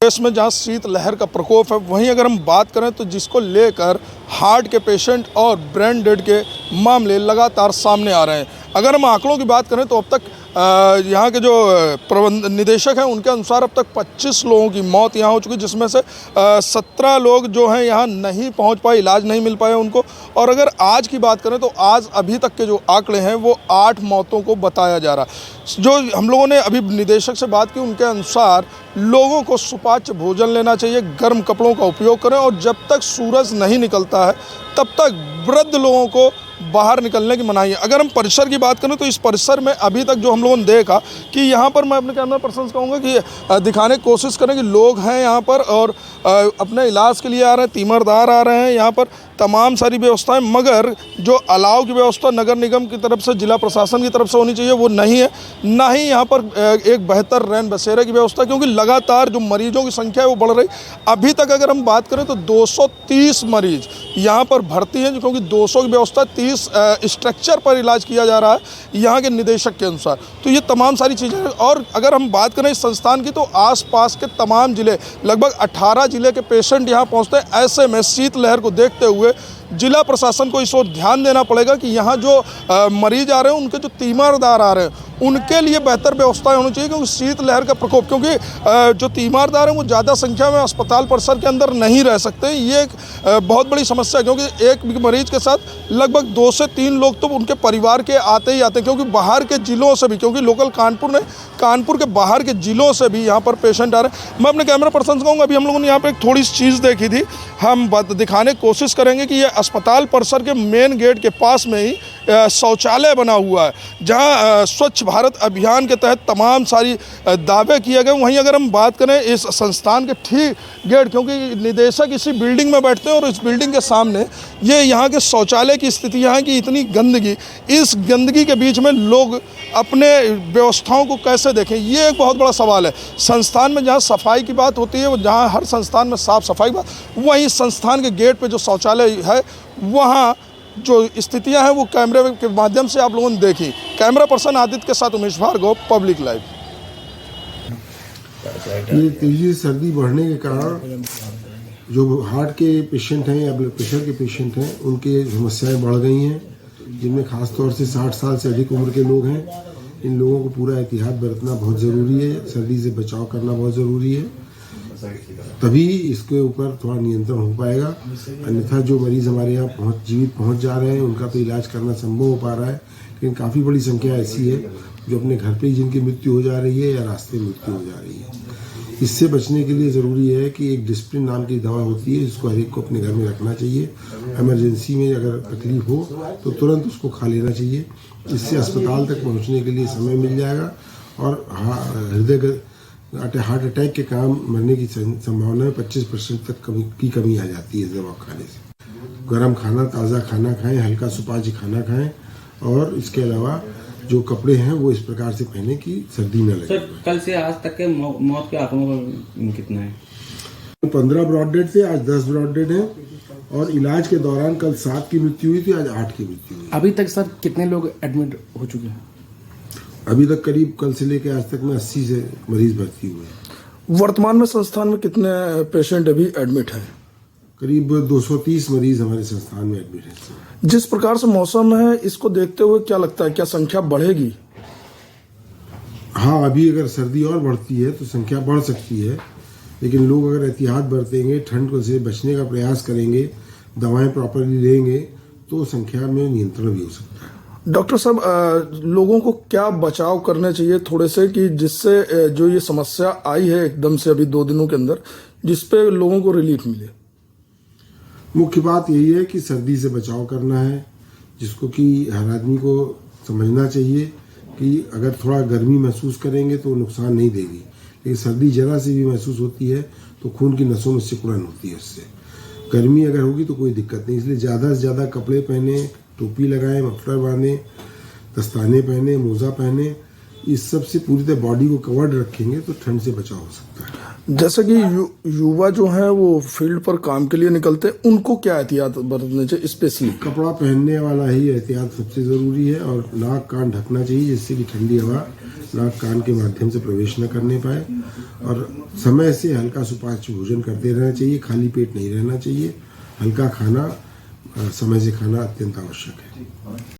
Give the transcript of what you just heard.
देश में जहां शीतलहर का प्रकोप है, वहीं अगर हम बात करें तो जिसको लेकर हार्ट के पेशेंट और ब्रेन डेड के मामले लगातार सामने आ रहे हैं। अगर हम आंकड़ों की बात करें तो अब तक यहाँ के जो प्रबंध निदेशक हैं उनके अनुसार अब तक 25 लोगों की मौत यहाँ हो चुकी है, जिसमें से 17 लोग जो हैं यहाँ नहीं पहुँच पाए, इलाज नहीं मिल पाया उनको। और अगर आज की बात करें तो आज अभी तक के जो आंकड़े हैं वो 8 मौतों को बताया जा रहा है। जो हम लोगों ने अभी निदेशक से बात की, उनके अनुसार लोगों को सुपाच्य भोजन लेना चाहिए, गर्म कपड़ों का उपयोग करें और जब तक सूरज नहीं निकलता है तब तक वृद्ध लोगों को बाहर निकलने की मनाही है। अगर हम परिसर की बात करें तो इस परिसर में अभी तक जो हम लोगों ने देखा कि यहाँ पर मैं अपने कैमरा पर्सन कहूँगा कि दिखाने की कोशिश करें कि लोग हैं यहाँ पर और अपने इलाज के लिए आ रहे हैं, तीमरदार आ रहे हैं, यहाँ पर तमाम सारी व्यवस्थाएं, मगर जो अलाव की व्यवस्था नगर निगम की तरफ से, जिला प्रशासन की तरफ से होनी चाहिए वो नहीं है। ना ही यहाँ पर एक बेहतर रैन बसेरे की व्यवस्था, क्योंकि लगातार जो मरीजों की संख्या है वो बढ़ रही। अभी तक अगर हम बात करें तो 230 मरीज यहाँ पर भर्ती हैं, क्योंकि 200 की व्यवस्था 30 स्ट्रक्चर पर इलाज किया जा रहा है यहाँ के निदेशक के अनुसार। तो ये तमाम सारी चीज़ें हैं। और अगर हम बात करें इस संस्थान की तो आसपास के तमाम ज़िले, लगभग 18 ज़िले के पेशेंट यहाँ पहुँचते हैं। ऐसे में शीतलहर को देखते हुए जिला प्रशासन को इस ओर ध्यान देना पड़ेगा कि यहाँ जो मरीज आ रहे हैं, उनके जो तीमारदार आ रहे हैं, उनके लिए बेहतर व्यवस्थाएं होनी चाहिए, क्योंकि शीतलहर का प्रकोप, क्योंकि जो तीमारदार हैं वो ज़्यादा संख्या में अस्पताल परिसर के अंदर नहीं रह सकते। ये एक बहुत बड़ी समस्या है, क्योंकि एक मरीज के साथ लगभग 2 से 3 लोग तो उनके परिवार के आते ही आते हैं, क्योंकि बाहर के ज़िलों से भी, क्योंकि लोकल कानपुर के बाहर के ज़िलों से भी यहाँ पर पेशेंट आ रहे हैं। मैं अपने कैमरा पर्सन कहूँगा, अभी हम लोगों ने यहाँ पर एक थोड़ी सी चीज़ देखी थी, हम दिखाने की कोशिश करेंगे कि ये अस्पताल परिसर के मेन गेट के पास में ही शौचालय बना हुआ है, जहां स्वच्छ भारत अभियान के तहत तमाम सारी दावे किए गए। वहीं अगर हम बात करें इस संस्थान के ठीक गेट, क्योंकि निदेशक इसी बिल्डिंग में बैठते हैं और इस बिल्डिंग के सामने ये यहाँ के शौचालय की स्थिति यहाँ की इतनी गंदगी, इस गंदगी के बीच में लोग अपने व्यवस्थाओं को कैसे देखें, ये एक बहुत बड़ा सवाल है। संस्थान में जहाँ सफाई की बात होती है, जहाँ हर संस्थान में साफ सफाई की बात, वहीं संस्थान के गेट पे जो शौचालय है वहाँ जो स्थितियां हैं वो कैमरे के माध्यम से आप लोगों ने देखी। कैमरा पर्सन आदित्य के साथ उमेश भार्गव, पब्लिक लाइव। ये तेजी से सर्दी बढ़ने के कारण जो हार्ट के पेशेंट हैं या ब्लड प्रेशर के पेशेंट हैं, उनके समस्याएं बढ़ गई हैं, जिनमें खासतौर से 60 साल से अधिक उम्र के लोग हैं। इन लोगों को पूरा एहतियात बरतना बहुत ज़रूरी है, सर्दी से बचाव करना बहुत ज़रूरी है, तभी इसके ऊपर थोड़ा नियंत्रण हो पाएगा। अन्यथा जो मरीज़ हमारे यहाँ जीवित पहुँच जा रहे हैं, उनका तो इलाज करना संभव हो पा रहा है, लेकिन काफ़ी बड़ी संख्या ऐसी है जो अपने घर पे ही जिनकी मृत्यु हो जा रही है या रास्ते में मृत्यु हो जा रही है। इससे बचने के लिए ज़रूरी है कि एक डिस्प्रिन नाम की दवा होती है, जिसको हर एक को अपने घर में रखना चाहिए। इमरजेंसी में अगर तकलीफ हो तो तुरंत उसको खा लेना चाहिए। इससे अस्पताल तक पहुँचने के लिए समय मिल जाएगा और हार्ट अटैक के कारण मरने की संभावना में 25% तक की कमी आ जाती है दवा खाने से। गर्म खाना, ताज़ा खाना खाएं, हल्का सुपाच्य खाना खाएं और इसके अलावा जो कपड़े हैं वो इस प्रकार से पहने कि सर्दी न लगे। सर, कल से आज तक के मौत के आंकड़ों कितना है? 15 ब्रॉड डेड थे, आज 10 ब्रॉड डेड हैं और इलाज के दौरान कल 7 की मृत्यु हुई थी, आज 8 की मृत्यु हुई। अभी तक सर कितने लोग एडमिट हो चुके हैं? अभी तक करीब कल से लेकर आज तक में 80 से मरीज भर्ती हुए हैं। वर्तमान में संस्थान में कितने पेशेंट अभी एडमिट हैं? करीब 230 मरीज हमारे संस्थान में एडमिट हैं। जिस प्रकार से मौसम है, इसको देखते हुए क्या लगता है, क्या संख्या बढ़ेगी? हाँ, अभी अगर सर्दी और बढ़ती है तो संख्या बढ़ सकती है, लेकिन लोग अगर एहतियात बरतेंगे, ठंड को से बचने का प्रयास करेंगे, दवाएं प्रॉपरली लेंगे तो संख्या में नियंत्रण भी हो सकता है। डॉक्टर साहब, लोगों को क्या बचाव करने चाहिए थोड़े से, कि जिससे जो ये समस्या आई है एकदम से अभी 2 दिनों के अंदर, जिस पे लोगों को रिलीफ मिले? मुख्य बात यही है कि सर्दी से बचाव करना है, जिसको कि हर आदमी को समझना चाहिए कि अगर थोड़ा गर्मी महसूस करेंगे तो नुकसान नहीं देगी, लेकिन सर्दी जरा सी भी महसूस होती है तो खून की नसों में सिकुड़न होती है उससे। गर्मी अगर होगी तो कोई दिक्कत नहीं, इसलिए ज़्यादा से ज़्यादा कपड़े पहने, टोपी लगाएं, मफलर बांधे, दस्ताने पहने, मोजा पहने, इस सब से पूरी तरह बॉडी को कवर्ड रखेंगे तो ठंड से बचाव हो सकता है। जैसे कि युवा जो है वो फील्ड पर काम के लिए निकलते हैं, उनको क्या एहतियात बरतने चाहिए स्पेशली? कपड़ा पहनने वाला ही एहतियात सबसे ज़रूरी है, और नाक कान ढकना चाहिए जिससे कि ठंडी हवा नाक कान के माध्यम से प्रवेश न करने पाए, और समय से हल्का सुपाच्य भोजन करते रहना चाहिए, खाली पेट नहीं रहना चाहिए, हल्का खाना समय से खाना अत्यंत आवश्यक है।